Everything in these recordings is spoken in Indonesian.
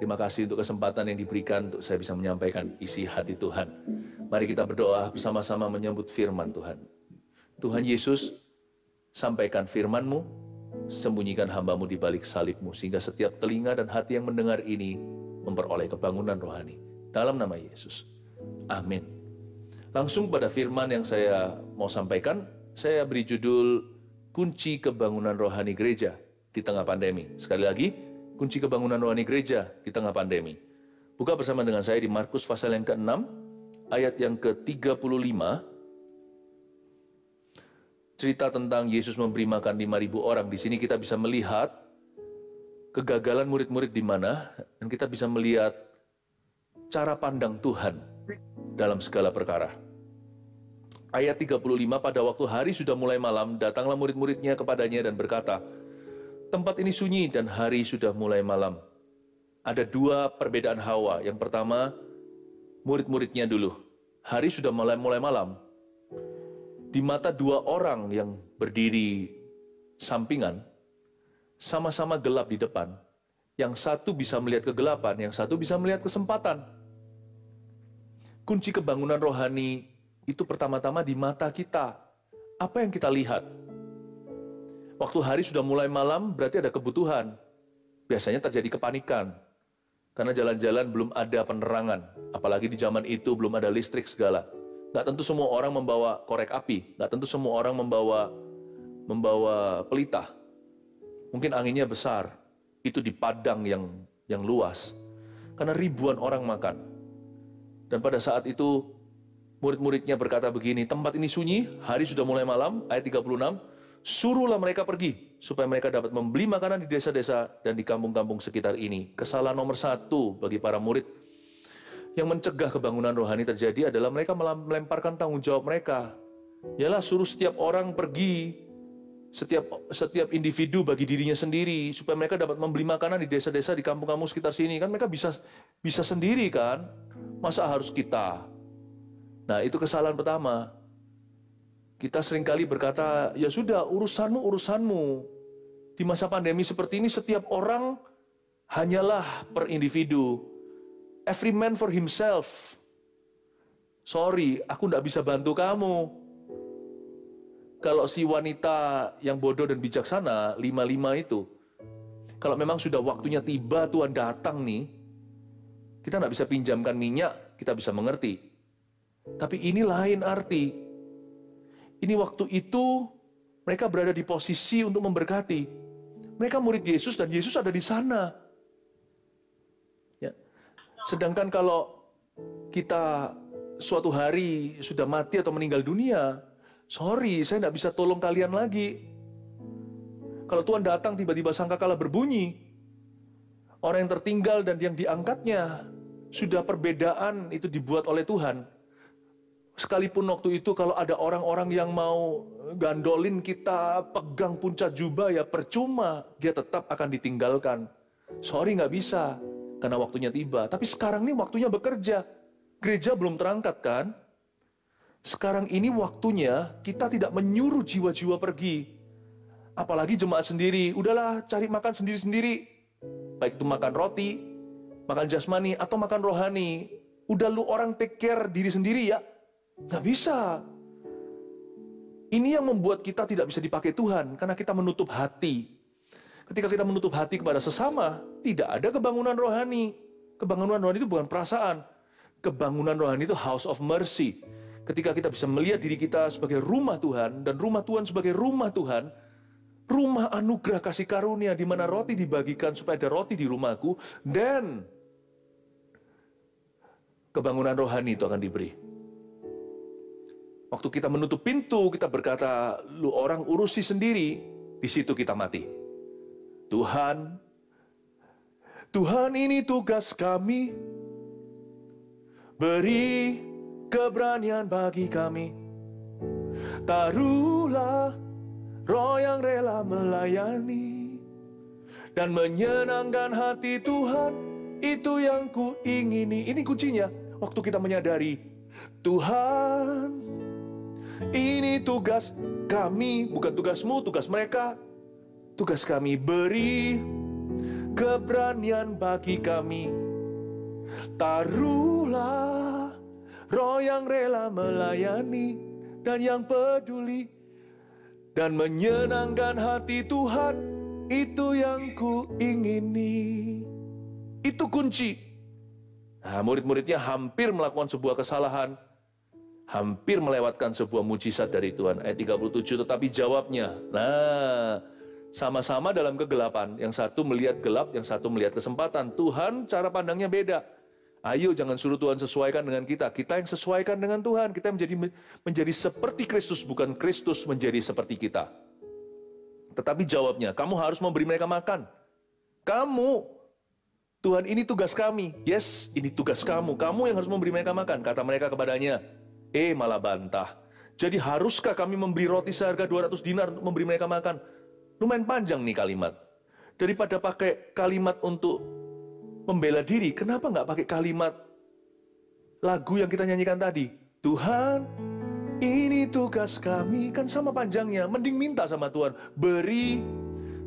Terima kasih untuk kesempatan yang diberikan untuk saya bisa menyampaikan isi hati Tuhan. Mari kita berdoa bersama-sama menyambut firman Tuhan. Tuhan Yesus, sampaikan firman-Mu, sembunyikan hamba-Mu di balik salib-Mu, sehingga setiap telinga dan hati yang mendengar ini memperoleh kebangunan rohani. Dalam nama Yesus. Amin. Langsung pada firman yang saya mau sampaikan, saya beri judul Kunci Kebangunan Rohani Gereja di Tengah Pandemi. Sekali lagi, kunci kebangunan rohani gereja di tengah pandemi. Buka bersama dengan saya di Markus pasal yang ke-6, ayat yang ke-35. Cerita tentang Yesus memberi makan 5.000 orang. Di sini kita bisa melihat kegagalan murid-murid di mana, dan kita bisa melihat cara pandang Tuhan dalam segala perkara. Ayat 35, pada waktu hari sudah mulai malam, datanglah murid-muridnya kepadanya dan berkata, tempat ini sunyi dan hari sudah mulai malam. Ada dua perbedaan Hawa. Yang pertama, murid-muridnya dulu. Hari sudah mulai malam. Di mata dua orang yang berdiri sampingan, sama-sama gelap di depan. Yang satu bisa melihat kegelapan, yang satu bisa melihat kesempatan. Kunci kebangunan rohani itu pertama-tama di mata kita. Apa yang kita lihat? Waktu hari sudah mulai malam, berarti ada kebutuhan. Biasanya terjadi kepanikan. Karena jalan-jalan belum ada penerangan. Apalagi di zaman itu belum ada listrik segala. Nggak tentu semua orang membawa korek api. Nggak tentu semua orang membawa pelita. Mungkin anginnya besar. Itu di padang yang luas. Karena ribuan orang makan. Dan pada saat itu, murid-muridnya berkata begini, tempat ini sunyi, hari sudah mulai malam, ayat 36, suruhlah mereka pergi, supaya mereka dapat membeli makanan di desa-desa dan di kampung-kampung sekitar ini. Kesalahan nomor satu bagi para murid yang mencegah kebangunan rohani terjadi adalah mereka melemparkan tanggung jawab mereka. Yalah, suruh setiap orang pergi, setiap individu bagi dirinya sendiri, supaya mereka dapat membeli makanan di desa-desa, di kampung-kampung sekitar sini. Kan mereka bisa sendiri kan? Masa harus kita? Nah, itu kesalahan pertama. Kita seringkali berkata, ya sudah, urusanmu. Di masa pandemi seperti ini, setiap orang hanyalah per individu. Every man for himself. Sorry, aku tidak bisa bantu kamu. Kalau si wanita yang bodoh dan bijaksana, 55 itu, kalau memang sudah waktunya tiba, Tuhan datang nih, kita tidak bisa pinjamkan minyak, kita bisa mengerti. Tapi ini lain arti. Ini waktu itu mereka berada di posisi untuk memberkati. Mereka murid Yesus dan Yesus ada di sana. Ya. Sedangkan kalau kita suatu hari sudah mati atau meninggal dunia, sorry, saya tidak bisa tolong kalian lagi. Kalau Tuhan datang tiba-tiba sangkakala berbunyi, orang yang tertinggal dan yang diangkatnya, sudah perbedaan itu dibuat oleh Tuhan. Sekalipun waktu itu kalau ada orang-orang yang mau gandolin kita, pegang puncak jubah, ya percuma, dia tetap akan ditinggalkan. Sorry, nggak bisa, karena waktunya tiba. Tapi sekarang ini waktunya bekerja. Gereja belum terangkat kan? Sekarang ini waktunya kita tidak menyuruh jiwa-jiwa pergi. Apalagi jemaat sendiri, udahlah cari makan sendiri-sendiri. Baik itu makan roti, makan jasmani, atau makan rohani. Udah lu orang take care diri sendiri ya. Nggak bisa. Ini yang membuat kita tidak bisa dipakai Tuhan, karena kita menutup hati. Ketika kita menutup hati kepada sesama, tidak ada kebangunan rohani. Kebangunan rohani itu bukan perasaan. Kebangunan rohani itu house of mercy. Ketika kita bisa melihat diri kita sebagai rumah Tuhan, dan rumah Tuhan sebagai rumah Tuhan, rumah anugerah kasih karunia, di mana roti dibagikan supaya ada roti di rumahku, dan kebangunan rohani itu akan diberi. Waktu kita menutup pintu, kita berkata, lu orang urusi sendiri, di situ kita mati. Tuhan ini tugas kami, beri keberanian bagi kami. Taruhlah roh yang rela melayani dan menyenangkan hati Tuhan, itu yang kuingini. Ini kuncinya, waktu kita menyadari, Tuhan, ini tugas kami, bukan tugasmu, tugas mereka. Tugas kami, beri keberanian bagi kami. Taruhlah roh yang rela melayani dan yang peduli dan menyenangkan hati Tuhan, itu yang kuingini. Itu kunci. Nah, murid-muridnya hampir melakukan sebuah kesalahan, hampir melewatkan sebuah mujizat dari Tuhan. Ayat 37, tetapi jawabnya, nah, sama-sama dalam kegelapan. Yang satu melihat gelap, yang satu melihat kesempatan. Tuhan cara pandangnya beda. Ayo jangan suruh Tuhan sesuaikan dengan kita. Kita yang sesuaikan dengan Tuhan. Kita menjadi seperti Kristus, bukan Kristus menjadi seperti kita. Tetapi jawabnya, kamu harus memberi mereka makan. Kamu, Tuhan, ini tugas kami. Yes, ini tugas kamu. Kamu yang harus memberi mereka makan. Kata mereka kepadanya, malah bantah. Jadi haruskah kami memberi roti seharga 200 dinar untuk memberi mereka makan? Lumayan panjang nih kalimat. Daripada pakai kalimat untuk membela diri, kenapa nggak pakai kalimat lagu yang kita nyanyikan tadi? Tuhan, ini tugas kami. Kan sama panjangnya. Mending minta sama Tuhan, beri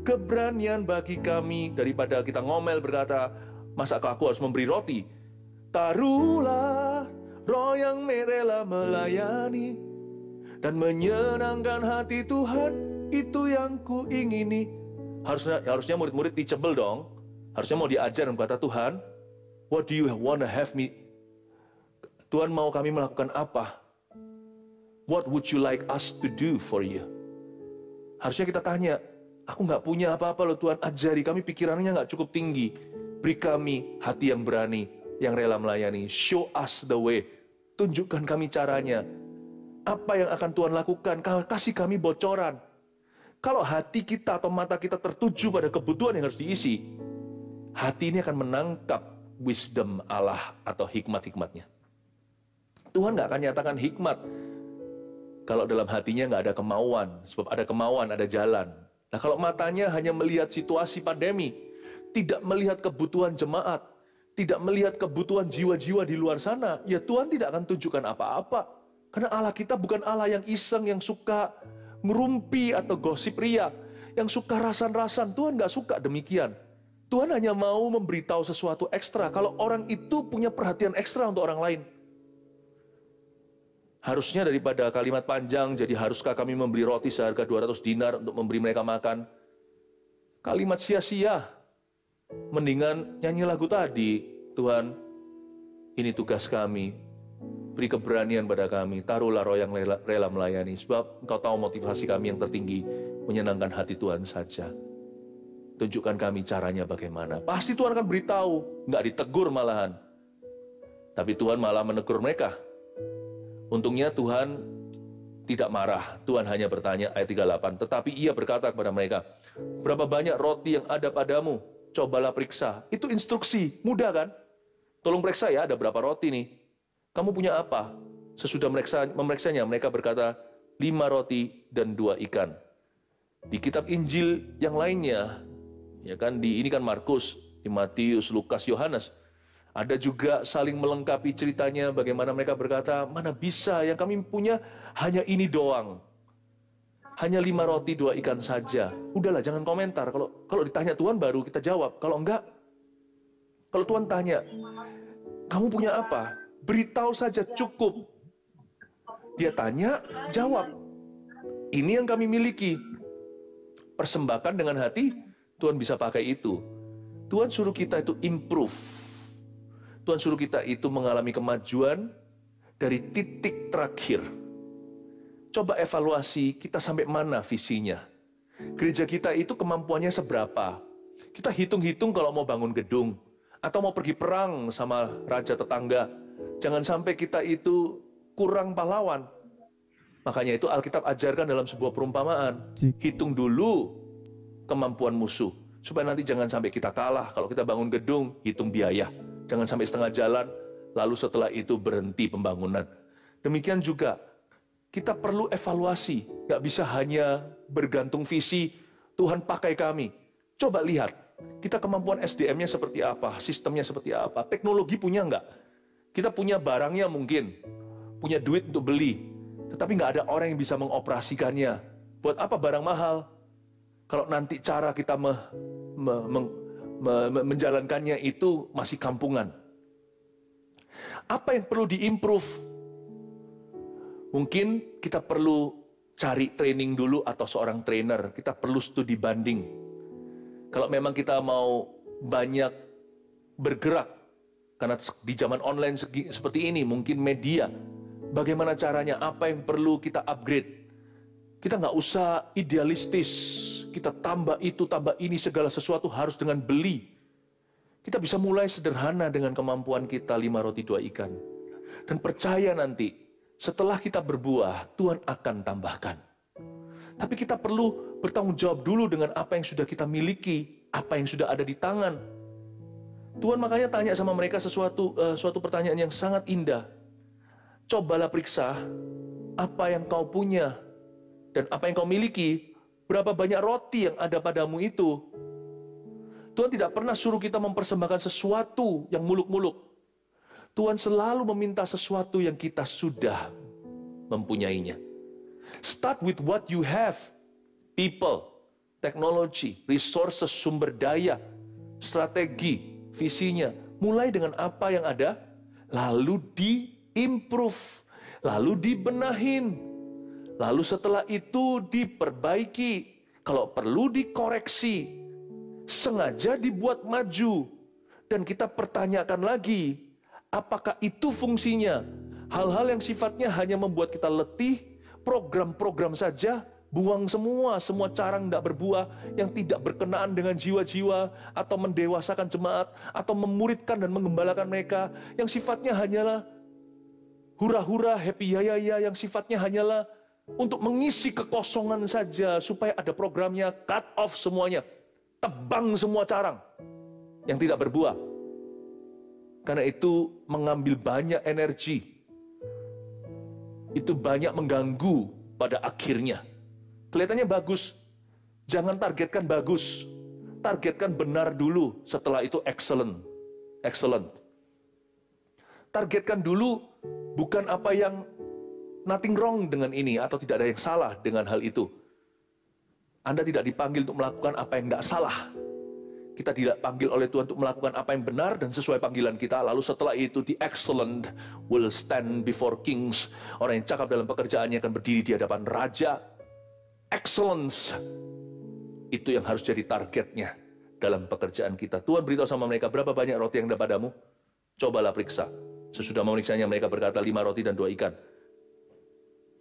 keberanian bagi kami, daripada kita ngomel berkata, masakah aku harus memberi roti? Taruhlah roh yang rela melayani dan menyenangkan hati Tuhan, itu yang kuingini. Harusnya murid-murid teachable dong. Harusnya mau diajar dan berkata, Tuhan, what do you want to have me? Tuhan mau kami melakukan apa? What would you like us to do for you? Harusnya kita tanya, aku nggak punya apa-apa loh Tuhan, ajari kami, pikirannya nggak cukup tinggi. Beri kami hati yang berani, yang rela melayani. Show us the way. Tunjukkan kami caranya. Apa yang akan Tuhan lakukan? Kasih kami bocoran. Kalau hati kita atau mata kita tertuju pada kebutuhan yang harus diisi, hati ini akan menangkap wisdom Allah atau hikmat-hikmatnya. Tuhan nggak akan nyatakan hikmat kalau dalam hatinya nggak ada kemauan. Sebab ada kemauan, ada jalan. Nah, kalau matanya hanya melihat situasi pandemi, tidak melihat kebutuhan jemaat, tidak melihat kebutuhan jiwa-jiwa di luar sana, ya Tuhan tidak akan tunjukkan apa-apa. Karena Allah kita bukan Allah yang iseng, yang suka ngerumpi atau gosip ria, yang suka rasan-rasan. Tuhan nggak suka demikian. Tuhan hanya mau memberitahu sesuatu ekstra kalau orang itu punya perhatian ekstra untuk orang lain. Harusnya daripada kalimat panjang, jadi haruskah kami membeli roti seharga 200 dinar untuk memberi mereka makan? Kalimat sia-sia. Mendingan nyanyi lagu tadi, Tuhan, ini tugas kami. Beri keberanian pada kami, taruhlah roh yang rela melayani. Sebab Engkau tahu motivasi kami yang tertinggi, menyenangkan hati Tuhan saja. Tunjukkan kami caranya bagaimana. Pasti Tuhan akan beritahu, nggak ditegur malahan. Tapi Tuhan malah menegur mereka. Untungnya Tuhan tidak marah. Tuhan hanya bertanya, ayat 38. Tetapi ia berkata kepada mereka, berapa banyak roti yang ada padamu? Cobalah periksa. Itu instruksi, mudah kan? Tolong periksa ya, ada berapa roti nih? Kamu punya apa? Sesudah memeriksanya, mereka berkata, 5 roti dan 2 ikan. Di kitab Injil yang lainnya, ya kan, ini kan Markus, di Matius, Lukas, Yohanes, ada juga saling melengkapi ceritanya bagaimana mereka berkata, mana bisa yang kami punya hanya ini doang. Hanya 5 roti 2 ikan saja. Udahlah, jangan komentar. Kalau ditanya Tuhan baru kita jawab. Kalau enggak, kalau Tuhan tanya, kamu punya apa? Beritahu saja, cukup. Dia tanya, jawab. Ini yang kami miliki. Persembahkan dengan hati, Tuhan bisa pakai itu. Tuhan suruh kita itu improve. Tuhan suruh kita itu mengalami kemajuan dari titik terakhir. Coba evaluasi kita sampai mana visinya. Gereja kita itu kemampuannya seberapa. Kita hitung-hitung kalau mau bangun gedung. Atau mau pergi perang sama raja tetangga. Jangan sampai kita itu kurang pahlawan. Makanya itu Alkitab ajarkan dalam sebuah perumpamaan. Hitung dulu kemampuan musuh. Supaya nanti jangan sampai kita kalah. Kalau kita bangun gedung, hitung biaya. Jangan sampai setengah jalan, lalu setelah itu berhenti pembangunan. Demikian juga, kita perlu evaluasi. Gak bisa hanya bergantung visi, Tuhan pakai kami. Coba lihat, kita kemampuan SDM-nya seperti apa, sistemnya seperti apa, teknologi punya nggak? Kita punya barangnya mungkin, punya duit untuk beli, tetapi nggak ada orang yang bisa mengoperasikannya. Buat apa barang mahal? Kalau nanti cara kita menjalankannya itu masih kampungan. Apa yang perlu diimprove? Mungkin kita perlu cari training dulu atau seorang trainer. Kita perlu studi banding. Kalau memang kita mau banyak bergerak, karena di zaman online seperti ini, mungkin media, bagaimana caranya, apa yang perlu kita upgrade. Kita nggak usah idealistis, kita tambah itu, tambah ini, segala sesuatu harus dengan beli. Kita bisa mulai sederhana dengan kemampuan kita, 5 roti 2 ikan. Dan percaya nanti, setelah kita berbuah, Tuhan akan tambahkan. Tapi kita perlu bertanggung jawab dulu dengan apa yang sudah kita miliki, apa yang sudah ada di tangan. Tuhan makanya tanya sama mereka suatu pertanyaan yang sangat indah. Cobalah periksa apa yang kau punya dan apa yang kau miliki, berapa banyak roti yang ada padamu itu. Tuhan tidak pernah suruh kita mempersembahkan sesuatu yang muluk-muluk. Tuhan selalu meminta sesuatu yang kita sudah mempunyainya. Start with what you have. People, technology, resources, sumber daya, strategi, visinya. Mulai dengan apa yang ada, lalu di-improve, lalu dibenahin. Lalu setelah itu diperbaiki, kalau perlu dikoreksi, sengaja dibuat maju. Dan kita pertanyakan lagi, apakah itu fungsinya? Hal-hal yang sifatnya hanya membuat kita letih, program-program saja, buang semua carang tidak berbuah, yang tidak berkenaan dengan jiwa-jiwa, atau mendewasakan jemaat, atau memuridkan dan mengembalakan mereka, yang sifatnya hanyalah hura-hura, happy yaya, yang sifatnya hanyalah untuk mengisi kekosongan saja, supaya ada programnya, cut off semuanya, tebang semua carang yang tidak berbuah. Karena itu mengambil banyak energi, itu banyak mengganggu pada akhirnya. Kelihatannya bagus, jangan targetkan bagus, targetkan benar dulu, setelah itu excellent. Targetkan dulu bukan apa yang nothing wrong dengan ini, atau tidak ada yang salah dengan hal itu. Anda tidak dipanggil untuk melakukan apa yang tidak salah. Kita tidak panggil oleh Tuhan untuk melakukan apa yang benar dan sesuai panggilan kita. Lalu setelah itu, the excellent will stand before kings. Orang yang cakap dalam pekerjaannya akan berdiri di hadapan raja. Excellence, itu yang harus jadi targetnya dalam pekerjaan kita. Tuhan beritahu sama mereka, berapa banyak roti yang ada padamu? Cobalah periksa. Sesudah memeriksanya, mereka berkata, 5 roti dan 2 ikan.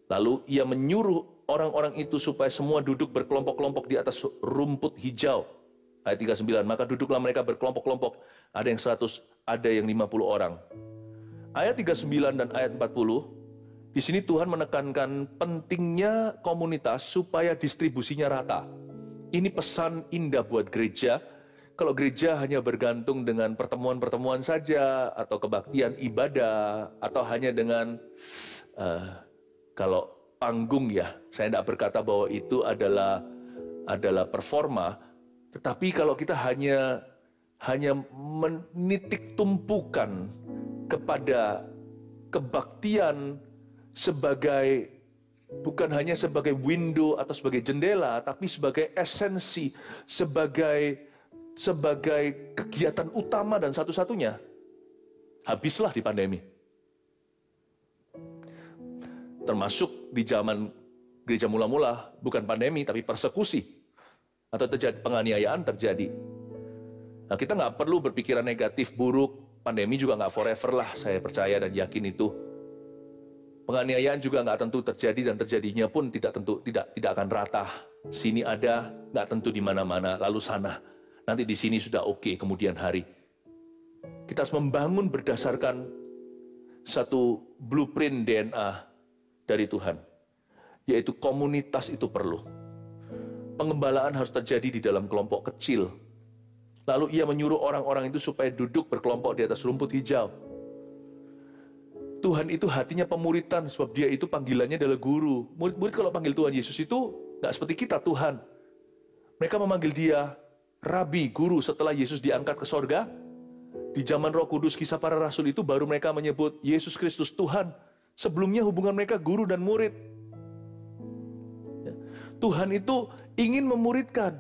Lalu ia menyuruh orang-orang itu supaya semua duduk berkelompok-kelompok di atas rumput hijau. Ayat 39, maka duduklah mereka berkelompok-kelompok. Ada yang 100, ada yang 50 orang. Ayat 39 dan ayat 40, di sini Tuhan menekankan pentingnya komunitas supaya distribusinya rata. Ini pesan indah buat gereja. Kalau gereja hanya bergantung dengan pertemuan-pertemuan saja, atau kebaktian ibadah, atau hanya dengan kalau panggung, ya, saya tidak berkata bahwa itu adalah performa, tetapi kalau kita hanya menitik tumpukan kepada kebaktian sebagai, bukan hanya sebagai window atau sebagai jendela, tapi sebagai esensi, sebagai kegiatan utama dan satu-satunya, habislah di pandemi. Termasuk di zaman gereja mula-mula, bukan pandemi, tapi persekusi, atau penganiayaan terjadi. Nah, kita nggak perlu berpikiran negatif, buruk. Pandemi juga nggak forever lah, saya percaya dan yakin itu. Penganiayaan juga nggak tentu terjadi, dan terjadinya pun tidak akan rata. Sini ada, nggak tentu di mana-mana, lalu sana. Nanti di sini sudah oke, kemudian hari. Kita harus membangun berdasarkan satu blueprint DNA dari Tuhan, yaitu komunitas itu perlu. Pengembalaan harus terjadi di dalam kelompok kecil. Lalu ia menyuruh orang-orang itu supaya duduk berkelompok di atas rumput hijau. Tuhan itu hatinya pemuritan, sebab dia itu panggilannya adalah guru. Murid-murid kalau panggil Tuhan Yesus itu nggak seperti kita, Tuhan. Mereka memanggil dia Rabi, guru. Setelah Yesus diangkat ke sorga, di zaman Roh Kudus, Kisah Para Rasul itu baru mereka menyebut Yesus Kristus Tuhan. Sebelumnya hubungan mereka guru dan murid. Tuhan itu ingin memuridkan.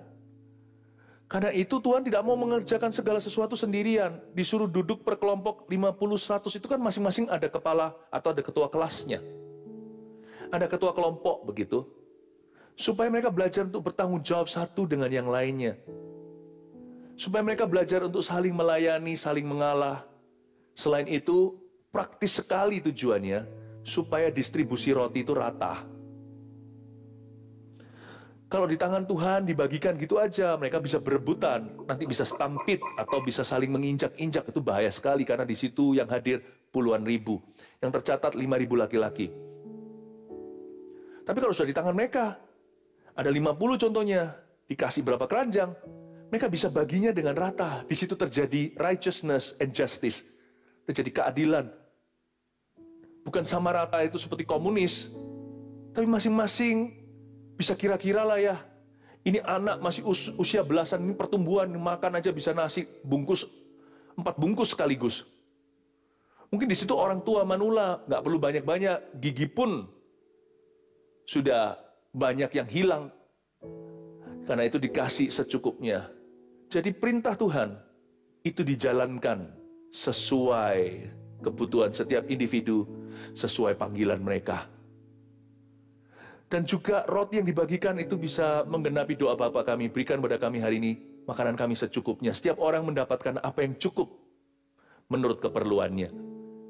Karena itu Tuhan tidak mau mengerjakan segala sesuatu sendirian. Disuruh duduk per kelompok 50-100 itu kan masing-masing ada kepala atau ada ketua kelasnya. Ada ketua kelompok begitu. Supaya mereka belajar untuk bertanggung jawab satu dengan yang lainnya. Supaya mereka belajar untuk saling melayani, saling mengalah. Selain itu, praktis sekali tujuannya, supaya distribusi roti itu rata. Kalau di tangan Tuhan dibagikan gitu aja, mereka bisa berebutan, nanti bisa stampede atau bisa saling menginjak-injak, itu bahaya sekali karena di situ yang hadir puluhan ribu, yang tercatat 5.000 laki-laki. Tapi kalau sudah di tangan mereka, ada 50 contohnya, dikasih berapa keranjang, mereka bisa baginya dengan rata. Di situ terjadi righteousness and justice, terjadi keadilan. Bukan sama rata itu seperti komunis, tapi masing-masing bisa kira-kira lah ya, ini anak masih usia belasan, ini pertumbuhan, makan aja bisa nasi bungkus, 4 bungkus sekaligus. Mungkin di situ orang tua manula, nggak perlu banyak-banyak, gigi pun sudah banyak yang hilang. Karena itu dikasih secukupnya. Jadi perintah Tuhan itu dijalankan sesuai kebutuhan setiap individu, sesuai panggilan mereka. Dan juga roti yang dibagikan itu bisa menggenapi doa Bapa kami, berikan pada kami hari ini makanan kami secukupnya. Setiap orang mendapatkan apa yang cukup menurut keperluannya.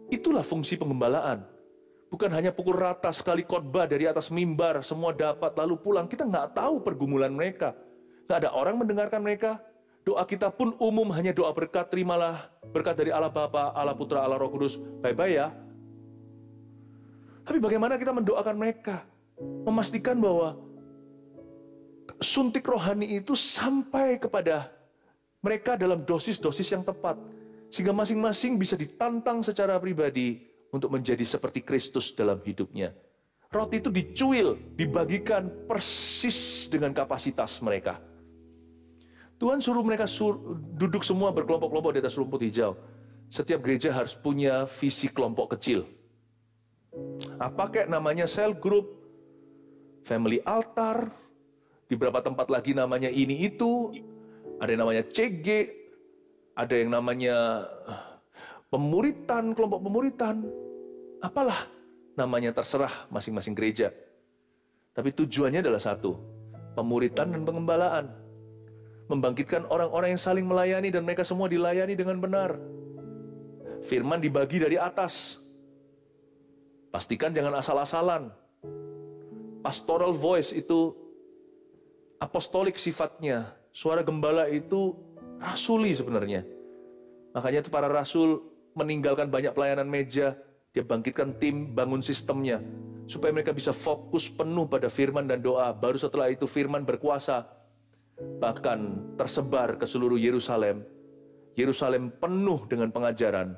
Itulah fungsi pengembalaan. Bukan hanya pukul rata sekali khotbah dari atas mimbar, semua dapat lalu pulang. Kita nggak tahu pergumulan mereka. Nggak ada orang mendengarkan mereka. Doa kita pun umum, hanya doa berkat, terimalah berkat dari Allah Bapa, Allah Putra, Allah Roh Kudus. Bye-bye ya. Tapi bagaimana kita mendoakan mereka? Memastikan bahwa suntik rohani itu sampai kepada mereka dalam dosis-dosis yang tepat. Sehingga masing-masing bisa ditantang secara pribadi untuk menjadi seperti Kristus dalam hidupnya. Roti itu dicuil, dibagikan persis dengan kapasitas mereka. Tuhan suruh mereka duduk semua berkelompok-kelompok di atas rumput hijau. Setiap gereja harus punya visi kelompok kecil. Apa kayak namanya cell group, family altar, di beberapa tempat lagi namanya ini itu, ada yang namanya CG, ada yang namanya pemuritan, kelompok pemuritan, apalah namanya terserah masing-masing gereja. Tapi tujuannya adalah satu, pemuritan dan pengembalaan. Membangkitkan orang-orang yang saling melayani dan mereka semua dilayani dengan benar. Firman dibagi dari atas. Pastikan jangan asal-asalan. Pastoral voice itu apostolik sifatnya. Suara gembala itu rasuli sebenarnya. Makanya itu para rasul meninggalkan banyak pelayanan meja. Dia bangkitkan tim, bangun sistemnya. Supaya mereka bisa fokus penuh pada firman dan doa. Baru setelah itu firman berkuasa. Bahkan tersebar ke seluruh Yerusalem. Yerusalem penuh dengan pengajaran.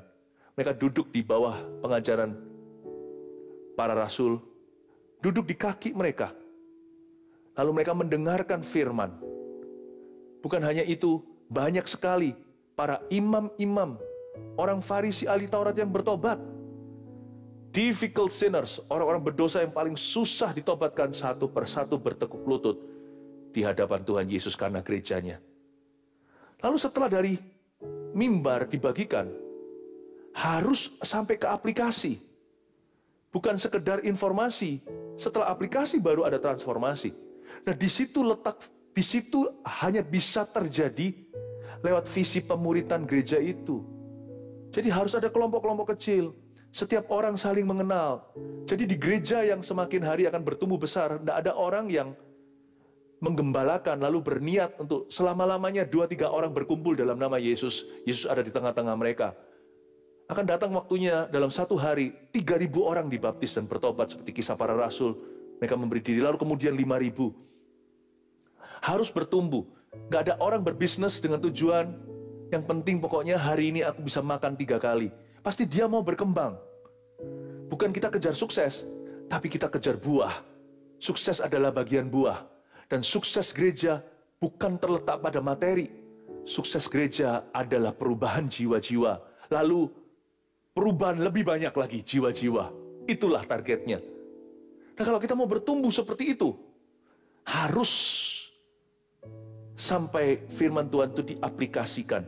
Mereka duduk di bawah pengajaran para rasul. Duduk di kaki mereka. Lalu mereka mendengarkan firman. Bukan hanya itu, banyak sekali para imam-imam, orang Farisi ahli Taurat yang bertobat. Difficult sinners, orang-orang berdosa yang paling susah ditobatkan, satu persatu bertekuk lutut di hadapan Tuhan Yesus karena gerejanya. Lalu setelah dari mimbar dibagikan, harus sampai ke aplikasi. Bukan sekedar informasi, setelah aplikasi baru ada transformasi. Nah, di situ hanya bisa terjadi lewat visi pemuritan gereja itu. Jadi harus ada kelompok-kelompok kecil. Setiap orang saling mengenal. Jadi di gereja yang semakin hari akan bertumbuh besar, tidak ada orang yang menggembalakan lalu berniat untuk selama-lamanya 2-3 orang berkumpul dalam nama Yesus. Yesus ada di tengah-tengah mereka. Akan datang waktunya dalam satu hari 3.000 orang dibaptis dan bertobat seperti kisah para rasul. Mereka memberi diri, lalu kemudian 5.000. Harus bertumbuh. Gak ada orang berbisnis dengan tujuan, yang penting pokoknya hari ini aku bisa makan 3 kali. Pasti dia mau berkembang. Bukan kita kejar sukses, tapi kita kejar buah. Sukses adalah bagian buah. Dan sukses gereja bukan terletak pada materi. Sukses gereja adalah perubahan jiwa-jiwa. Lalu perubahan lebih banyak lagi jiwa-jiwa. Itulah targetnya. Nah, kalau kita mau bertumbuh seperti itu, harus sampai firman Tuhan itu diaplikasikan.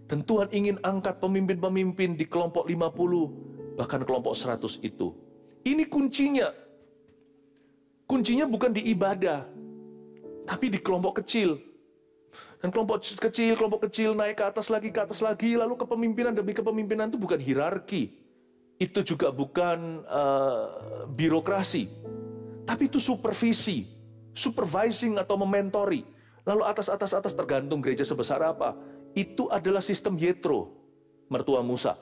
Dan Tuhan ingin angkat pemimpin-pemimpin di kelompok 50, bahkan kelompok 100 itu. Ini kuncinya. Kuncinya bukan di ibadah, tapi di kelompok kecil. Dan kelompok kecil naik ke atas lagi, lalu kepemimpinan demi kepemimpinan itu bukan hierarki. Itu juga bukan birokrasi, tapi itu supervisi, supervising atau mementori. Lalu atas tergantung gereja sebesar apa. Itu adalah sistem Yetro, mertua Musa.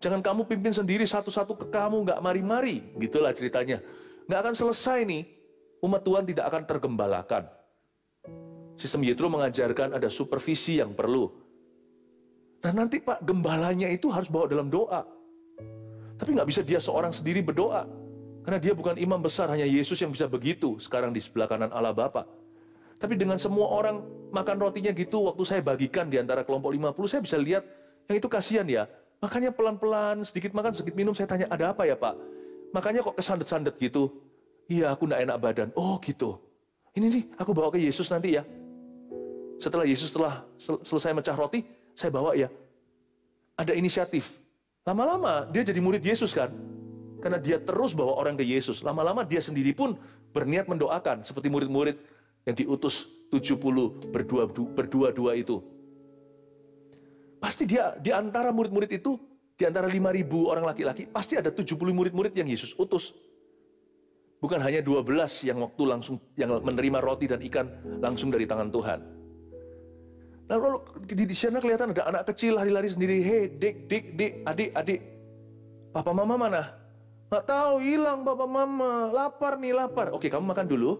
Jangan kamu pimpin sendiri satu-satu ke kamu, nggak mari-mari. Gitulah ceritanya. Nggak akan selesai nih, umat Tuhan tidak akan tergembalakan. Sistem Yetro mengajarkan ada supervisi yang perlu. Nah nanti Pak, gembalanya itu harus bawa dalam doa. Tapi nggak bisa dia seorang sendiri berdoa. Karena dia bukan imam besar, hanya Yesus yang bisa begitu sekarang di sebelah kanan Allah Bapa. Tapi dengan semua orang makan rotinya gitu, waktu saya bagikan di antara kelompok 50, saya bisa lihat yang itu kasihan ya. Makanya pelan-pelan, sedikit makan, sedikit minum, saya tanya, ada apa ya Pak? Makanya kok kesandet-sandet gitu. Iya, aku nggak enak badan. Oh gitu. Ini nih, aku bawa ke Yesus nanti ya. Setelah Yesus selesai mecah roti, saya bawa ya. Ada inisiatif. Lama-lama dia jadi murid Yesus kan. Karena dia terus bawa orang ke Yesus. Lama-lama dia sendiri pun berniat mendoakan. Seperti murid-murid yang diutus 70 berdua-dua itu. Pasti dia di antara murid-murid itu, di antara 5.000 orang laki-laki, pasti ada 70 murid-murid yang Yesus utus. Bukan hanya 12 yang waktu langsung yang menerima roti dan ikan langsung dari tangan Tuhan. Lalu di sana kelihatan ada anak kecil lari-lari sendiri. Hei, dik, adik. Papa mama mana? Nggak tahu, hilang papa mama. Lapar nih, lapar. Oke, kamu makan dulu.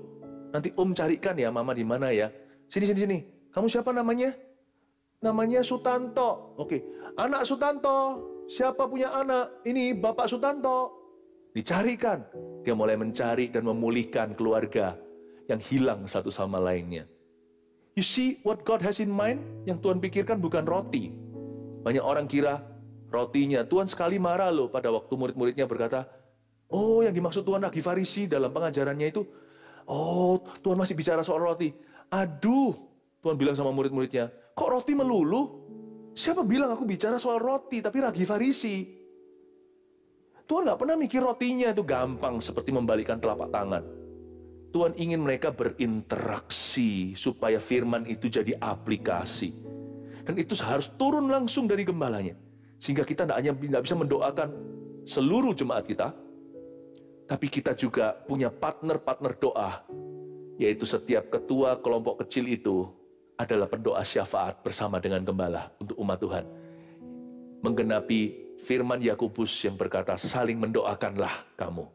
Nanti Om carikan ya mama di mana ya. Sini. Kamu siapa namanya? Namanya Sutanto. Oke, anak Sutanto. Siapa punya anak? Ini Bapak Sutanto. Dicarikan. Dia mulai mencari dan memulihkan keluarga yang hilang satu sama lainnya. You see what God has in mind? Yang Tuhan pikirkan bukan roti. Banyak orang kira rotinya. Tuhan sekali marah loh pada waktu murid-muridnya berkata, oh yang dimaksud Tuhan lagi Farisi dalam pengajarannya itu, oh Tuhan masih bicara soal roti. Aduh, Tuhan bilang sama murid-muridnya, kok roti melulu? Siapa bilang aku bicara soal roti, tapi ragi Farisi? Tuhan nggak pernah mikir rotinya itu gampang seperti membalikkan telapak tangan. Tuhan ingin mereka berinteraksi supaya firman itu jadi aplikasi. Dan itu harus turun langsung dari gembalanya. Sehingga kita nggak bisa mendoakan seluruh jemaat kita, tapi kita juga punya partner-partner doa, yaitu setiap ketua kelompok kecil itu adalah pendoa syafaat bersama dengan gembala untuk umat Tuhan. Menggenapi firman Yakobus yang berkata, saling mendoakanlah kamu.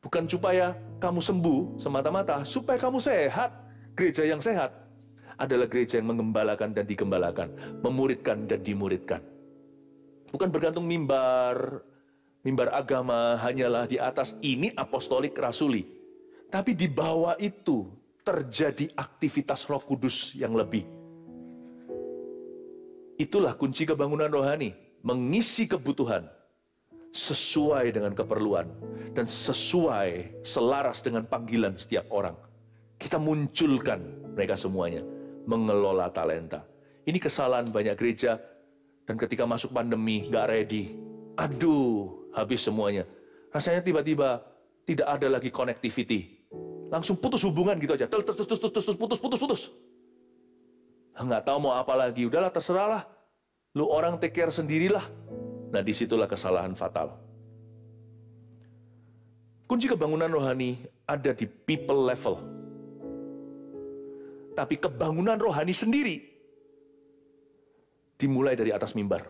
Bukan supaya kamu sembuh semata-mata, supaya kamu sehat. Gereja yang sehat adalah gereja yang menggembalakan dan digembalakan, memuridkan dan dimuridkan. Bukan bergantung mimbar agama hanyalah di atas ini apostolik rasuli. Tapi di bawah itu terjadi aktivitas Roh Kudus yang lebih. Itulah kunci kebangunan rohani, mengisi kebutuhan sesuai dengan keperluan dan selaras dengan panggilan setiap orang. Kita munculkan mereka semuanya, mengelola talenta. Ini kesalahan banyak gereja, dan ketika masuk pandemi gak ready. Aduh, habis semuanya. Rasanya tiba-tiba tidak ada lagi connectivity. Langsung putus hubungan gitu aja. Putus. Nggak tahu mau apa lagi. Udahlah, terserahlah. Lu orang take care sendirilah. Nah, disitulah kesalahan fatal. Kunci kebangunan rohani ada di people level. Tapi kebangunan rohani sendiri dimulai dari atas mimbar.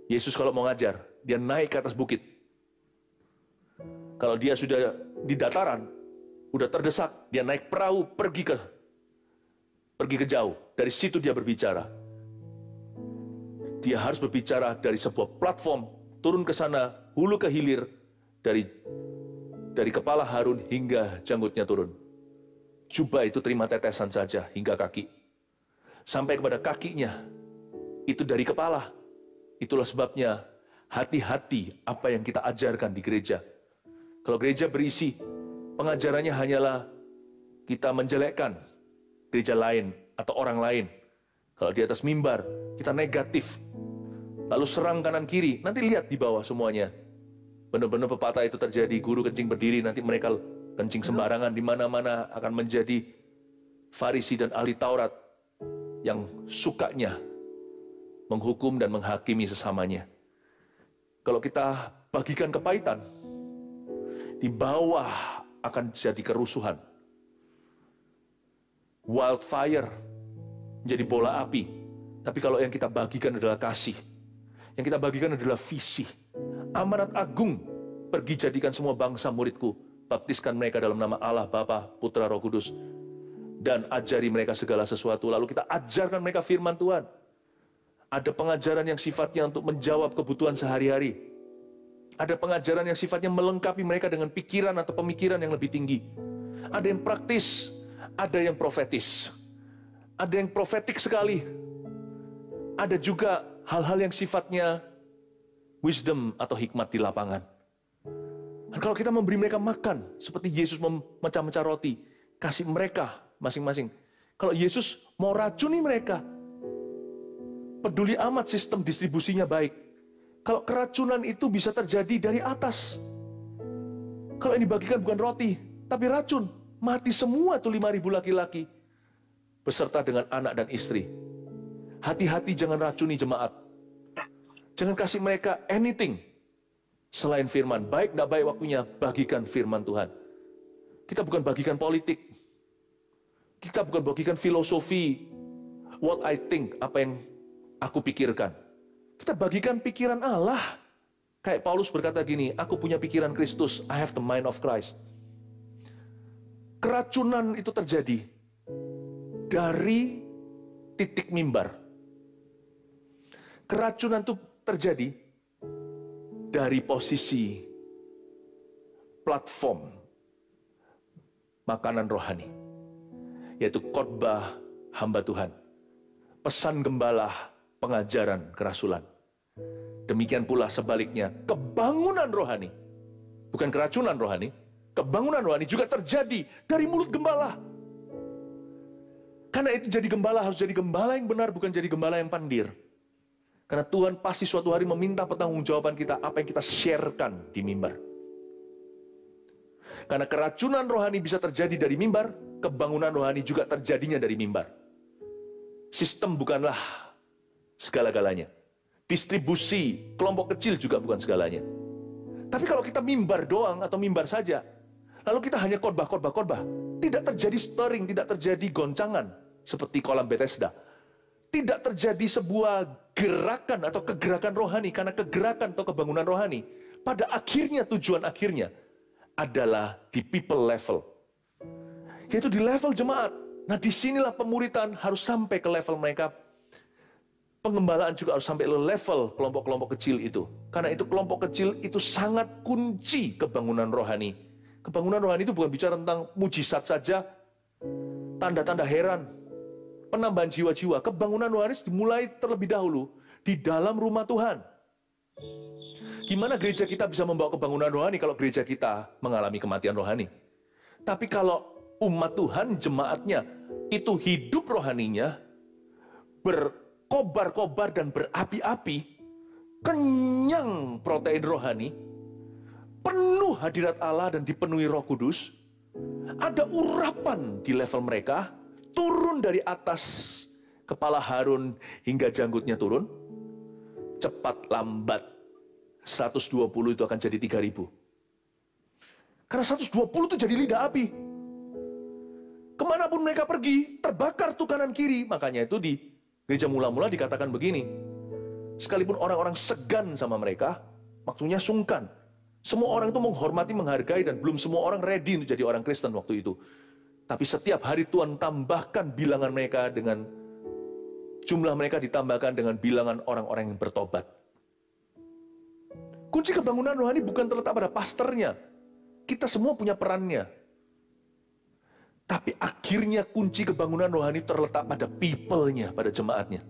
Yesus kalau mau ngajar, dia naik ke atas bukit. Kalau dia sudah di dataran, udah terdesak, dia naik perahu pergi ke jauh. Dari situ dia berbicara. Dia harus berbicara dari sebuah platform, turun ke sana, hulu ke hilir, dari kepala Harun hingga janggutnya turun. Jubah itu terima tetesan saja hingga kaki. Sampai kepada kakinya, itu dari kepala. Itulah sebabnya hati-hati apa yang kita ajarkan di gereja. Kalau gereja berisi, pengajarannya hanyalah kita menjelekkan gereja lain atau orang lain. Kalau di atas mimbar, kita negatif. Lalu serang kanan kiri, nanti lihat di bawah semuanya. Benar-benar pepatah itu terjadi, guru kencing berdiri, nanti mereka kencing sembarangan, di mana-mana akan menjadi Farisi dan ahli Taurat yang sukanya menghukum dan menghakimi sesamanya. Kalau kita bagikan kepahitan, di bawah akan jadi kerusuhan. Wildfire menjadi bola api. Tapi kalau yang kita bagikan adalah kasih, yang kita bagikan adalah visi, amanat agung, pergi jadikan semua bangsa muridku, baptiskan mereka dalam nama Allah, Bapa, Putra, Roh Kudus, dan ajari mereka segala sesuatu. Lalu kita ajarkan mereka firman Tuhan. Ada pengajaran yang sifatnya untuk menjawab kebutuhan sehari-hari. Ada pengajaran yang sifatnya melengkapi mereka dengan pikiran atau pemikiran yang lebih tinggi. Ada yang praktis, ada yang profetis. Ada yang profetik sekali. Ada juga hal-hal yang sifatnya wisdom atau hikmat di lapangan. Dan kalau kita memberi mereka makan, seperti Yesus memecah-mecah roti, kasih mereka masing-masing. Kalau Yesus mau racuni mereka, peduli amat sistem distribusinya baik. Kalau keracunan itu bisa terjadi dari atas. Kalau yang dibagikan bukan roti, tapi racun. Mati semua tuh 5.000 laki-laki. Beserta dengan anak dan istri. Hati-hati jangan racuni jemaat. Jangan kasih mereka anything selain firman. Baik tidak baik waktunya, bagikan firman Tuhan. Kita bukan bagikan politik. Kita bukan bagikan filosofi. What I think, apa yang aku pikirkan. Kita bagikan pikiran Allah. Kayak Paulus berkata gini, aku punya pikiran Kristus, I have the mind of Christ. Keracunan itu terjadi dari titik mimbar. Keracunan itu terjadi dari posisi platform makanan rohani, yaitu khotbah hamba Tuhan, pesan gembala, pengajaran kerasulan. Demikian pula sebaliknya, kebangunan rohani, bukan keracunan rohani, kebangunan rohani juga terjadi dari mulut gembala. Karena itu jadi gembala harus jadi gembala yang benar, bukan jadi gembala yang pandir. Karena Tuhan pasti suatu hari meminta pertanggungjawaban kita, apa yang kita sharekan di mimbar. Karena keracunan rohani bisa terjadi dari mimbar, kebangunan rohani juga terjadinya dari mimbar. Sistem bukanlah segala-galanya. Distribusi kelompok kecil juga bukan segalanya. Tapi kalau kita mimbar doang atau mimbar saja, lalu kita hanya khotbah, tidak terjadi stirring, tidak terjadi goncangan seperti kolam Bethesda. Tidak terjadi sebuah gerakan atau kegerakan rohani, karena kegerakan atau kebangunan rohani pada akhirnya, tujuan akhirnya adalah di people level, yaitu di level jemaat. Nah, disinilah pemuritan harus sampai ke level mereka. Pengembalaan juga harus sampai ke level kelompok-kelompok kecil itu. Karena itu kelompok kecil itu sangat kunci kebangunan rohani. Kebangunan rohani itu bukan bicara tentang mujizat saja, tanda-tanda heran, penambahan jiwa-jiwa. Kebangunan rohani dimulai terlebih dahulu di dalam rumah Tuhan. Gimana gereja kita bisa membawa kebangunan rohani kalau gereja kita mengalami kematian rohani? Tapi kalau umat Tuhan, jemaatnya, itu hidup rohaninya, berkobar-kobar dan berapi-api, kenyang protein rohani, penuh hadirat Allah dan dipenuhi Roh Kudus, ada urapan di level mereka, turun dari atas kepala Harun hingga janggutnya turun, cepat lambat 120 itu akan jadi 3.000. Karena 120 itu jadi lidah api. Kemanapun mereka pergi, terbakar tuh kanan kiri. Makanya itu di gereja mula-mula dikatakan begini, sekalipun orang-orang segan sama mereka, maksudnya sungkan. Semua orang itu menghormati, menghargai, dan belum semua orang ready untuk jadi orang Kristen waktu itu. Tapi setiap hari Tuhan tambahkan bilangan mereka dengan, jumlah mereka ditambahkan dengan bilangan orang-orang yang bertobat. Kunci kebangunan rohani bukan terletak pada pastornya. Kita semua punya perannya. Tapi akhirnya kunci kebangunan rohani terletak pada people-nya, pada jemaatnya.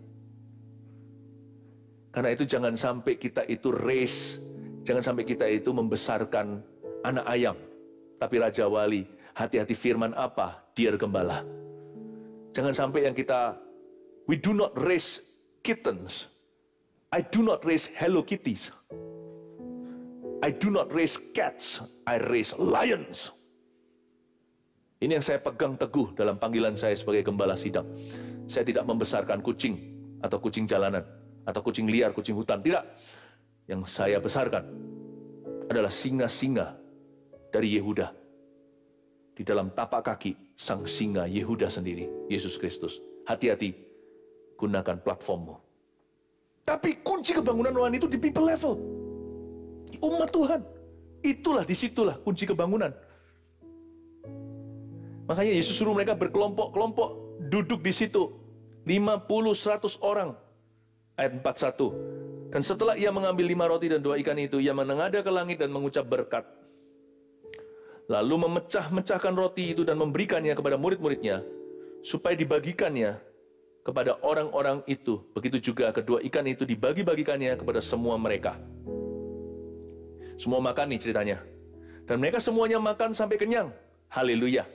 Karena itu jangan sampai kita itu race, jangan sampai kita itu membesarkan anak ayam, tapi raja wali. Hati-hati firman apa, Dear Gembala. Jangan sampai yang kita, we do not raise kittens. I do not raise Hello Kitties. I do not raise cats. I raise lions. Ini yang saya pegang teguh dalam panggilan saya sebagai gembala sidang. Saya tidak membesarkan kucing atau kucing jalanan atau kucing liar, kucing hutan. Tidak. Yang saya besarkan adalah singa-singa dari Yehuda. Di dalam tapak kaki sang singa Yehuda sendiri, Yesus Kristus. Hati-hati, gunakan platformmu. Tapi kunci kebangunan rohani itu di people level. Umat Tuhan. Itulah, disitulah kunci kebangunan. Makanya Yesus suruh mereka berkelompok-kelompok duduk di situ. 50-100 orang. Ayat 41. Dan setelah ia mengambil 5 roti dan 2 ikan itu, ia menengadah ke langit dan mengucap berkat. Lalu memecah-mecahkan roti itu dan memberikannya kepada murid-muridnya, supaya dibagikannya kepada orang-orang itu. Begitu juga kedua ikan itu dibagi-bagikannya kepada semua mereka. Semua makan nih ceritanya. Dan mereka semuanya makan sampai kenyang. Haleluya.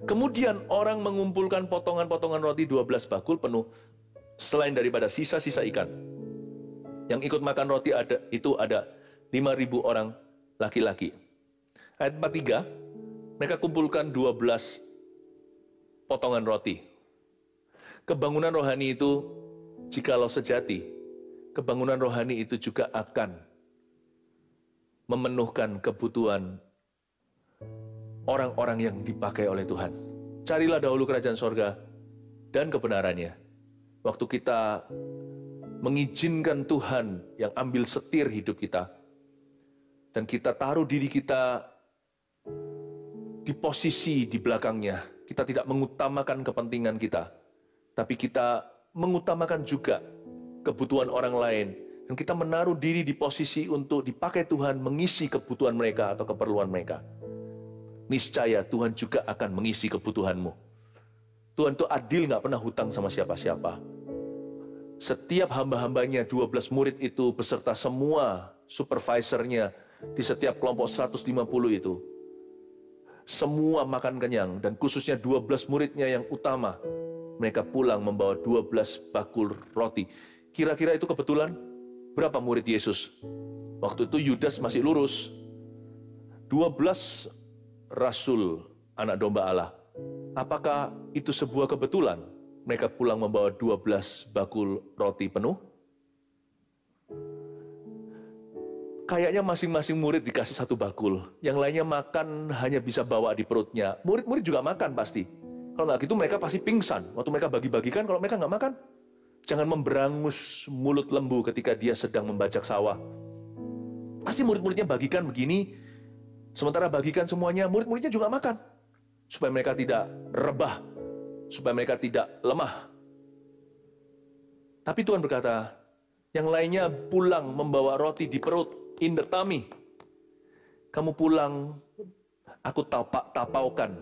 Kemudian orang mengumpulkan potongan-potongan roti 12 bakul penuh, selain daripada sisa-sisa ikan. Yang ikut makan roti ada 5.000 orang laki-laki. Ayat 43, mereka kumpulkan 12 potongan roti. Kebangunan rohani itu, jikalau sejati, kebangunan rohani itu juga akan memenuhkan kebutuhan orang-orang yang dipakai oleh Tuhan. Carilah dahulu kerajaan sorga dan kebenarannya. Waktu kita mengizinkan Tuhan yang ambil setir hidup kita, dan kita taruh diri kita di posisi di belakangnya, kita tidak mengutamakan kepentingan kita, tapi kita mengutamakan juga kebutuhan orang lain, dan kita menaruh diri di posisi untuk dipakai Tuhan mengisi kebutuhan mereka atau keperluan mereka. Niscaya Tuhan juga akan mengisi kebutuhanmu. Tuhan itu adil, nggak pernah hutang sama siapa-siapa. Setiap hamba-hambanya, 12 murid itu beserta semua supervisornya di setiap kelompok 150 itu, semua makan kenyang, dan khususnya 12 muridnya yang utama, mereka pulang membawa 12 bakul roti. Kira-kira itu kebetulan berapa murid Yesus? Waktu itu Yudas masih lurus. 12 Rasul anak domba Allah. Apakah itu sebuah kebetulan? Mereka pulang membawa 12 bakul roti penuh. Kayaknya masing-masing murid dikasih 1 bakul. Yang lainnya makan hanya bisa bawa di perutnya. Murid-murid juga makan pasti. Kalau nggak gitu mereka pasti pingsan. Waktu mereka bagi-bagikan, kalau mereka nggak makan, jangan memberangus mulut lembu ketika dia sedang membajak sawah. Pasti murid-muridnya bagikan begini. Sementara bagikan semuanya, murid-muridnya juga makan. Supaya mereka tidak rebah. Supaya mereka tidak lemah. Tapi Tuhan berkata, yang lainnya pulang membawa roti di perut, in the tummy. Kamu pulang, aku tapaukan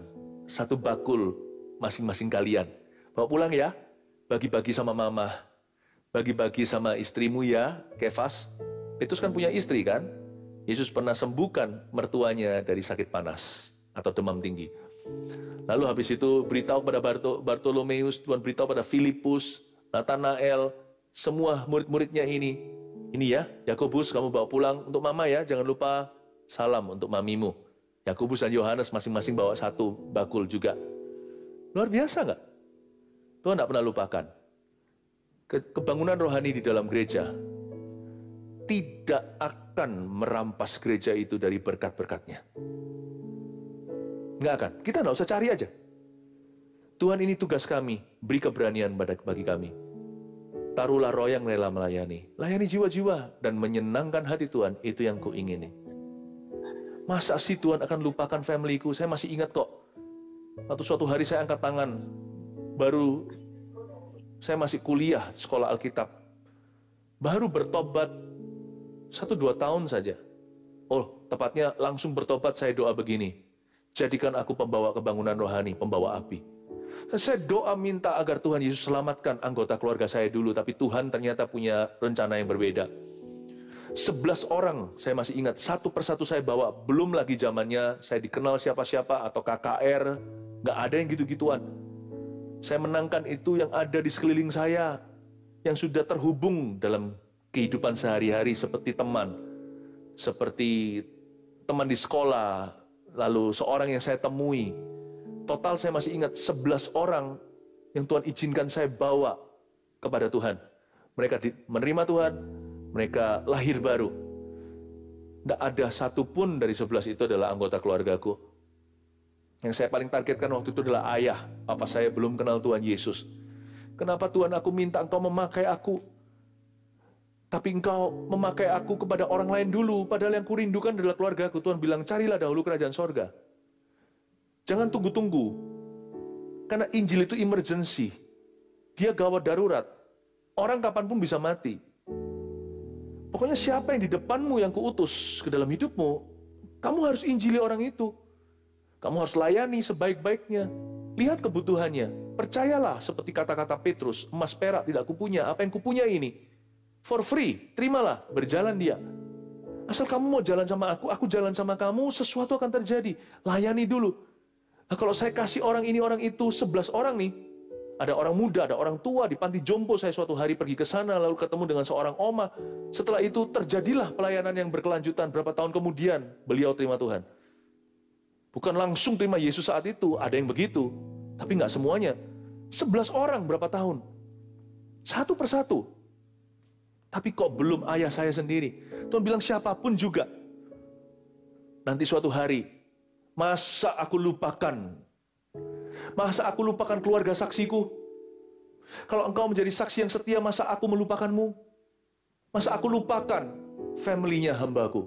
1 bakul masing-masing kalian. Bawa pulang ya, bagi-bagi sama mama. Bagi-bagi sama istrimu ya, Kefas. Petrus kan punya istri kan? Yesus pernah sembuhkan mertuanya dari sakit panas atau demam tinggi. Lalu habis itu beritahu pada Bartolomeus, Tuhan beritahu pada Filipus, Nathanael, semua murid-muridnya ini. Ini ya, Yakobus kamu bawa pulang untuk mama ya, jangan lupa salam untuk mamimu. Yakobus dan Yohanes masing-masing bawa 1 bakul juga. Luar biasa nggak? Tuhan tidak pernah lupakan. Kebangunan rohani di dalam gereja tidak akan merampas gereja itu dari berkat-berkatnya. Nggak akan. Kita nggak usah cari aja. Tuhan, ini tugas kami. Beri keberanian bagi kami. Taruhlah roh yang rela melayani. Layani jiwa-jiwa dan menyenangkan hati Tuhan. Itu yang kuingini. Masa sih Tuhan akan lupakan family-ku? Saya masih ingat kok. Waktu suatu hari saya angkat tangan. Baru saya masih kuliah sekolah Alkitab. Baru bertobat 1-2 tahun saja. Oh, tepatnya langsung bertobat saya doa begini. Jadikan aku pembawa kebangunan rohani, pembawa api. Saya doa minta agar Tuhan Yesus selamatkan anggota keluarga saya dulu, tapi Tuhan ternyata punya rencana yang berbeda. 11 orang saya masih ingat, satu persatu saya bawa. Belum lagi zamannya saya dikenal siapa-siapa atau KKR, nggak ada yang gitu-gituan. Saya menangkan itu yang ada di sekeliling saya, yang sudah terhubung dalam kehidupan sehari-hari seperti teman, seperti teman di sekolah, lalu seorang yang saya temui. Total saya masih ingat 11 orang yang Tuhan izinkan saya bawa kepada Tuhan. Mereka menerima Tuhan, mereka lahir baru. Tidak ada satupun dari 11 itu adalah anggota keluargaku. Yang saya paling targetkan waktu itu adalah ayah. Papa saya belum kenal Tuhan Yesus. Kenapa Tuhan, aku minta Engkau memakai aku? Tapi Engkau memakai aku kepada orang lain dulu. Padahal yang kurindukan adalah keluargaku. Tuhan bilang, carilah dahulu kerajaan sorga. Jangan tunggu-tunggu. Karena Injil itu emergency. Dia gawat darurat. Orang kapanpun bisa mati. Pokoknya siapa yang di depanmu yang kuutus ke dalam hidupmu, kamu harus injili orang itu. Kamu harus layani sebaik-baiknya. Lihat kebutuhannya. Percayalah seperti kata-kata Petrus, emas perak tidak kupunya, apa yang kupunya ini. For free, terimalah, berjalan dia. Asal kamu mau jalan sama aku jalan sama kamu, sesuatu akan terjadi. Layani dulu. Nah, kalau saya kasih orang ini, orang itu, 11 orang nih, ada orang muda, ada orang tua, di panti jompo saya suatu hari pergi ke sana, lalu ketemu dengan seorang oma. Setelah itu terjadilah pelayanan yang berkelanjutan. Berapa tahun kemudian beliau terima Tuhan. Bukan langsung terima Yesus saat itu, ada yang begitu. Tapi nggak semuanya. 11 orang berapa tahun. Satu persatu. Tapi kok belum ayah saya sendiri. Tuhan bilang siapapun juga. Nanti suatu hari, masa aku lupakan? Masa aku lupakan keluarga saksiku? Kalau engkau menjadi saksi yang setia, masa aku melupakanmu? Masa aku lupakan family-nya hambaku?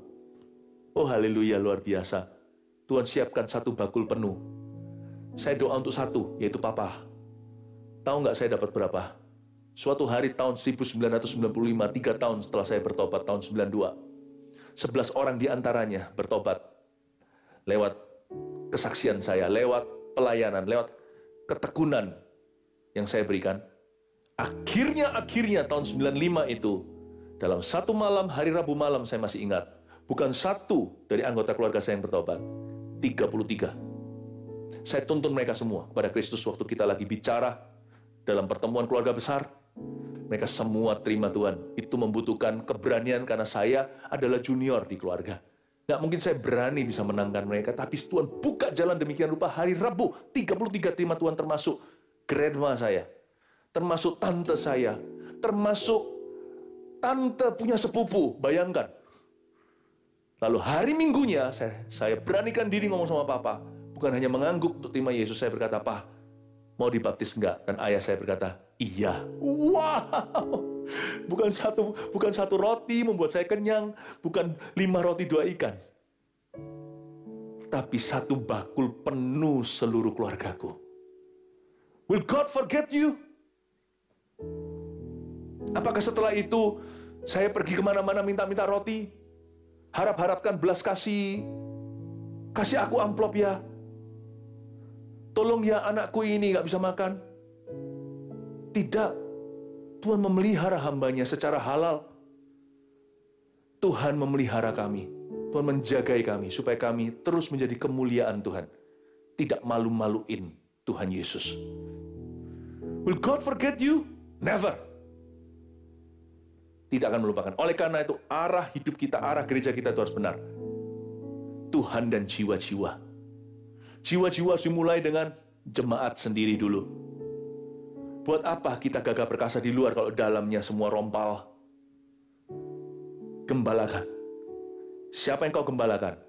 Oh haleluya, luar biasa. Tuhan siapkan satu bakul penuh. Saya doa untuk satu, yaitu Papa. Tahu nggak saya dapat berapa? Suatu hari tahun 1995, 3 tahun setelah saya bertobat, tahun 92. 11 orang di antaranya bertobat. Lewat kesaksian saya, lewat pelayanan, lewat ketekunan yang saya berikan. Akhirnya tahun 95 itu, dalam satu malam, hari Rabu malam saya masih ingat, bukan satu dari anggota keluarga saya yang bertobat, 33. Saya tuntun mereka semua kepada Kristus waktu kita lagi bicara dalam pertemuan keluarga besar. Mereka semua terima Tuhan. Itu membutuhkan keberanian karena saya adalah junior di keluarga. Nggak mungkin saya berani bisa menangkan mereka, tapi Tuhan buka jalan demikian rupa. Hari Rabu, 33 terima Tuhan, termasuk grandma saya, termasuk tante saya, termasuk tante punya sepupu, bayangkan. Lalu hari Minggunya, saya beranikan diri ngomong sama Papa, bukan hanya mengangguk untuk terima Yesus, saya berkata, "Pak, mau dibaptis enggak?" Dan ayah saya berkata, "Iya." Wow! Bukan satu roti membuat saya kenyang, bukan 5 roti 2 ikan. Tapi satu bakul penuh seluruh keluargaku. Will God forget you? Apakah setelah itu saya pergi kemana-mana minta-minta roti? Harap-harapkan belas kasih aku amplop ya. Tolong ya anakku ini nggak bisa makan. Tidak. Tuhan memelihara hambanya secara halal. Tuhan memelihara kami. Tuhan menjagai kami supaya kami terus menjadi kemuliaan Tuhan. Tidak malu-maluin Tuhan Yesus. Will God forget you? Never. Tidak akan melupakan. Oleh karena itu, arah hidup kita, arah gereja kita itu harus benar. Tuhan dan jiwa-jiwa. Jiwa-jiwa harus dimulai dengan jemaat sendiri dulu. Buat apa kita gagah perkasa di luar kalau dalamnya semua rompal? Gembalakan. Siapa yang kau gembalakan?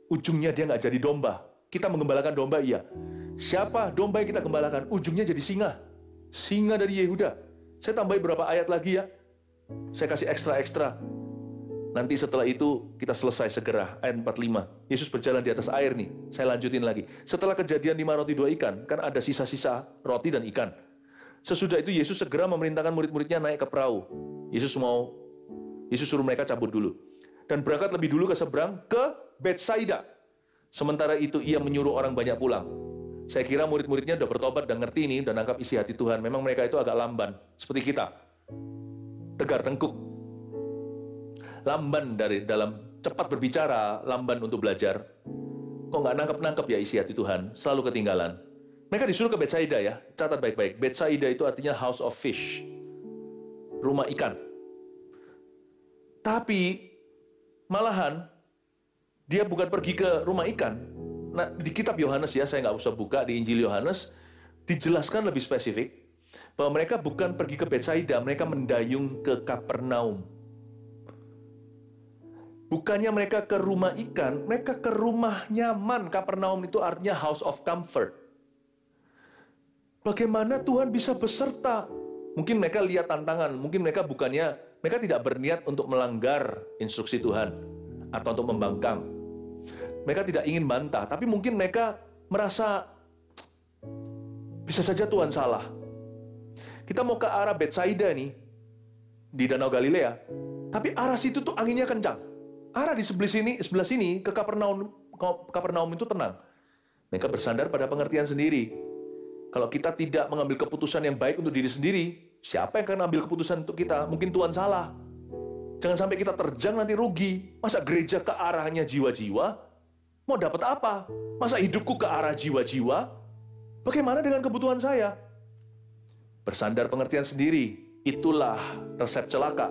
Ujungnya dia nggak jadi domba. Kita menggembalakan domba, iya. Siapa domba yang kita gembalakan? Ujungnya jadi singa. Singa dari Yehuda. Saya tambahin beberapa ayat lagi ya. Saya kasih ekstra-ekstra. Nanti setelah itu kita selesai segera. Ayat 45. Yesus berjalan di atas air nih. Saya lanjutin lagi. Setelah kejadian 5 roti 2 ikan, kan ada sisa-sisa roti dan ikan. Sesudah itu Yesus segera memerintahkan murid-muridnya naik ke perahu. Yesus suruh mereka cabut dulu. Dan berangkat lebih dulu ke seberang ke Betsaida. Sementara itu ia menyuruh orang banyak pulang. Saya kira murid-muridnya udah bertobat dan ngerti ini dan nangkap isi hati Tuhan. Memang mereka itu agak lamban, seperti kita. Tegar tengkuk. lamban dalam cepat berbicara, lamban untuk belajar. Kok nggak nangkep-nangkep ya isi hati Tuhan, selalu ketinggalan. Mereka disuruh ke Betsaida ya, catat baik-baik. Betsaida itu artinya house of fish, rumah ikan. Tapi malahan dia bukan pergi ke rumah ikan. Nah, di kitab Yohanes ya, saya nggak usah buka, di Injil Yohanes dijelaskan lebih spesifik bahwa mereka bukan pergi ke Betsaida, mereka mendayung ke Kapernaum. Bukannya mereka ke rumah ikan, mereka ke rumah nyaman. Kapernaum itu artinya house of comfort. Bagaimana Tuhan bisa beserta? Mungkin mereka lihat tantangan, mungkin mereka tidak berniat untuk melanggar instruksi Tuhan atau untuk membangkang. Mereka tidak ingin bantah, tapi mungkin mereka merasa bisa saja Tuhan salah. Kita mau ke arah Betsaida nih, di Danau Galilea, tapi arah situ tuh anginnya kencang. Arah di sebelah sini ke Kapernaum itu tenang. Mereka bersandar pada pengertian sendiri. Kalau kita tidak mengambil keputusan yang baik untuk diri sendiri, siapa yang akan ambil keputusan untuk kita? Mungkin Tuhan salah. Jangan sampai kita terjang nanti rugi. Masa gereja ke arahnya jiwa-jiwa? Mau dapat apa? Masa hidupku ke arah jiwa-jiwa? Bagaimana dengan kebutuhan saya? Bersandar pengertian sendiri, itulah resep celaka.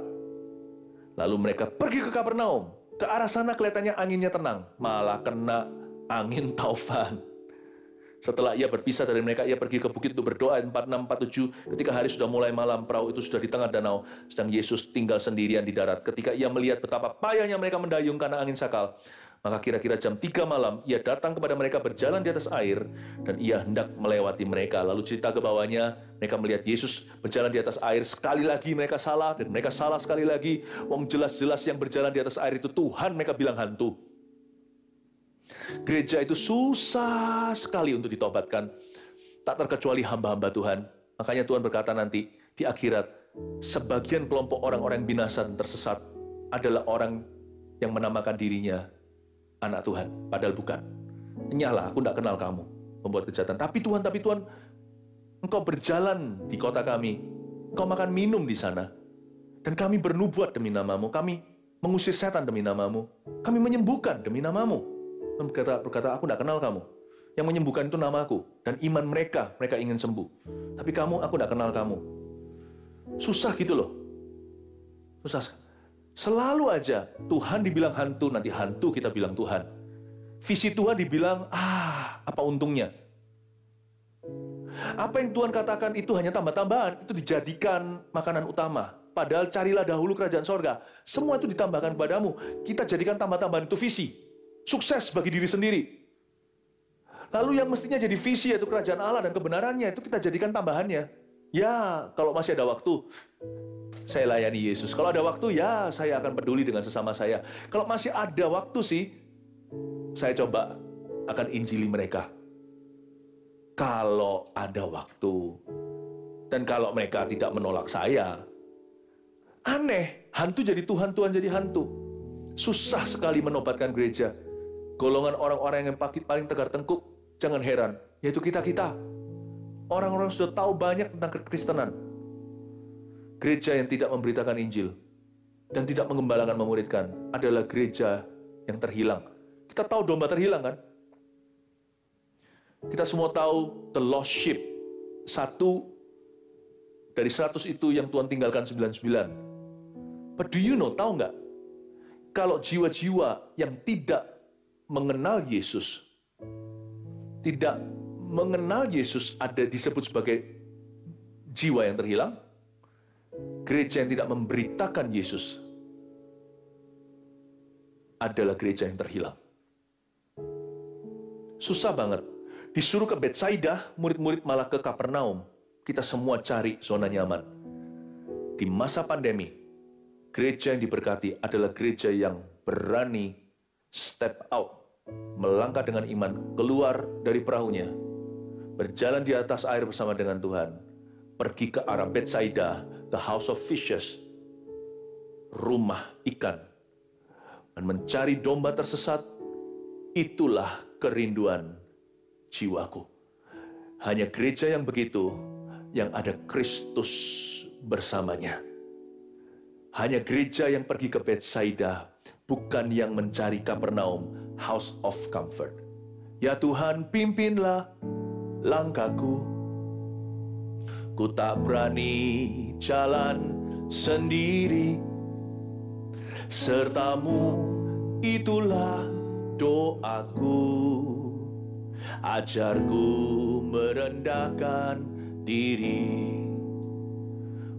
Lalu mereka pergi ke Kapernaum. Ke arah sana kelihatannya anginnya tenang, malah kena angin taufan. Setelah ia berpisah dari mereka, ia pergi ke bukit untuk berdoa. 46-47, ketika hari sudah mulai malam, perahu itu sudah di tengah danau, sedang Yesus tinggal sendirian di darat. Ketika ia melihat betapa payahnya mereka mendayung karena angin sakal, maka kira-kira jam 3 malam, ia datang kepada mereka berjalan di atas air, dan ia hendak melewati mereka. Lalu cerita ke bawahnya, mereka melihat Yesus berjalan di atas air. Sekali lagi mereka salah, dan mereka salah sekali lagi. Wong jelas-jelas yang berjalan di atas air itu Tuhan, mereka bilang hantu. Gereja itu susah sekali untuk ditobatkan. Tak terkecuali hamba-hamba Tuhan. Makanya Tuhan berkata nanti, di akhirat, sebagian kelompok orang-orang binasa dan tersesat adalah orang yang menamakan dirinya anak Tuhan, padahal bukan. Nyala, aku tidak kenal kamu, membuat kejahatan. Tapi Tuhan, engkau berjalan di kota kami, engkau makan minum di sana, dan kami bernubuat demi namamu, kami mengusir setan demi namamu, kami menyembuhkan demi namamu. Dan berkata, aku tidak kenal kamu. Yang menyembuhkan itu namaku, dan iman mereka ingin sembuh. Tapi kamu, aku tidak kenal kamu. Susah gitu loh. Susah. Selalu aja Tuhan dibilang hantu, nanti hantu kita bilang Tuhan. Visi Tuhan dibilang, apa untungnya? Apa yang Tuhan katakan itu hanya tambah-tambahan, itu dijadikan makanan utama. Padahal carilah dahulu kerajaan sorga. Semua itu ditambahkan kepadamu. Kita jadikan tambah-tambahan itu visi. Sukses bagi diri sendiri. Lalu yang mestinya jadi visi yaitu kerajaan Allah dan kebenarannya, itu kita jadikan tambahannya. Ya, kalau masih ada waktu, saya layani Yesus. Kalau ada waktu, ya saya akan peduli dengan sesama saya. Kalau masih ada waktu sih, saya coba akan injili mereka. Kalau ada waktu. Dan kalau mereka tidak menolak saya. Aneh, hantu jadi Tuhan, Tuhan jadi hantu. Susah sekali menobatkan gereja. Golongan orang-orang yang paling tegar tengkuk, jangan heran, yaitu kita-kita. Orang-orang sudah tahu banyak tentang kekristenan. Gereja yang tidak memberitakan Injil dan tidak mengembalakan, memuridkan adalah gereja yang terhilang. Kita tahu domba terhilang kan? Kita semua tahu the lost sheep. 1 dari 100 itu yang Tuhan tinggalkan 99. But do you know, tahu nggak? Kalau jiwa-jiwa yang tidak mengenal Yesus, tidak mengenal Yesus ada disebut sebagai jiwa yang terhilang. Gereja yang tidak memberitakan Yesus adalah gereja yang terhilang. Susah banget. Disuruh ke Betsaida, murid-murid malah ke Kapernaum. Kita semua cari zona nyaman. Di masa pandemi, gereja yang diberkati adalah gereja yang berani step out, melangkah dengan iman, keluar dari perahunya, berjalan di atas air bersama dengan Tuhan, pergi ke arah Betsaida, the house of fishes, rumah ikan, dan mencari domba tersesat. Itulah kerinduan jiwaku. Hanya gereja yang begitu, yang ada Kristus bersamanya. Hanya gereja yang pergi ke Betsaida, bukan yang mencari Kapernaum, house of comfort. Ya Tuhan, pimpinlah langkahku. Ku tak berani jalan sendiri, sertamu itulah doaku. Ajarku merendahkan diri,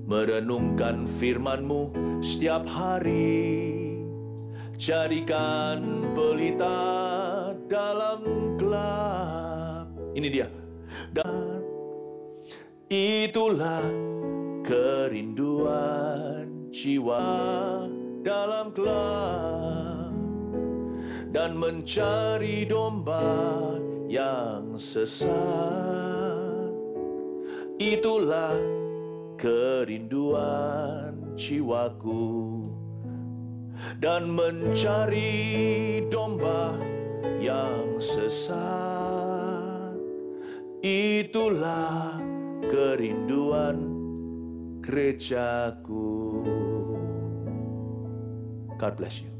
merenungkan firman-Mu setiap hari. Jadikan pelita dalam gelap. Ini dia. Dan itulah kerinduan jiwa dalam gelap, dan mencari domba yang sesat. Itulah kerinduan jiwaku, dan mencari domba yang sesat. Itulah kerinduan gerejaku. God bless you.